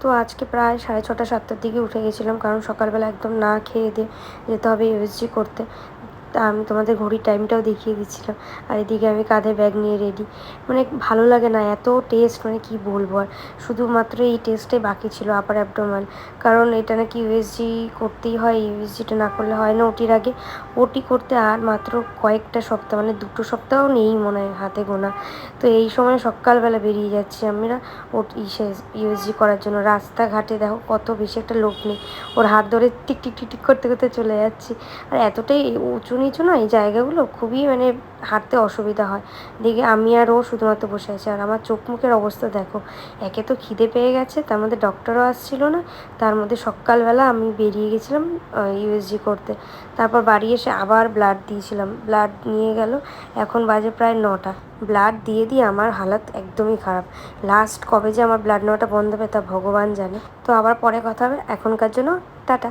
তো আজকে প্রায় 6:30 7টার দিকে উঠে গেছিলাম, কারণ সকালবেলা একদম না খেয়ে দিয়ে যেতে হবে ইউএসজি করতে। তা আমি তোমাদের ঘড়ির টাইমটাও দেখিয়ে দিচ্ছিলাম। আর এদিকে আমি কাঁধে ব্যাগ নিয়ে রেডি। মানে ভালো লাগে না, এত টেস্ট, মানে কি বলবো আর। শুধুমাত্র এই টেস্টটাই বাকি ছিল, আপার অ্যাবডোমেন। কারণ এটা নাকি ইউএসজি করতেই হয়, ইউএসজিটা না করলে হয় না ওটির আগে। ওটি করতে আর মাত্র কয়েকটা সপ্তাহ, মানে 2 সপ্তাহ নেই মনে হয়, হাতে গোনা। তো এই সময় সকালবেলা বেরিয়ে যাচ্ছি আমরা ইউএসজি করার জন্য। রাস্তাঘাটে দেখো কত বেশি একটা লোক নেই, ওর হাত ধরে টিক টিক টিক টিক করতে করতে চলে যাচ্ছি। আর এতটাই উঁচু নিচু না এই জায়গাগুলো, খুবই মানে হাঁটতে অসুবিধা হয়। দেখে আমি আর ও শুধুমাত্র বসে আছি। আর আমার চোখ মুখের অবস্থা দেখো, একে তো খিদে পেয়ে গেছে, তার মধ্যে ডক্টরও আসছিল না, তার মধ্যে সকালবেলা আমি বেরিয়ে গেছিলাম ইউএসজি করতে। তারপর বাড়ি এসে আবার ব্লাড দিয়েছিলাম, ব্লাড নিয়ে গেল। এখন বাজে প্রায় 9টা। ব্লাড দিয়ে দিয়ে আমার হালাত একদমই খারাপ। লাস্ট কবে যে আমার ব্লাড নেওয়াটা বন্ধ হবে তা ভগবান জানে। তো আবার পরে কথা হবে, এখনকার জন্য টাটা।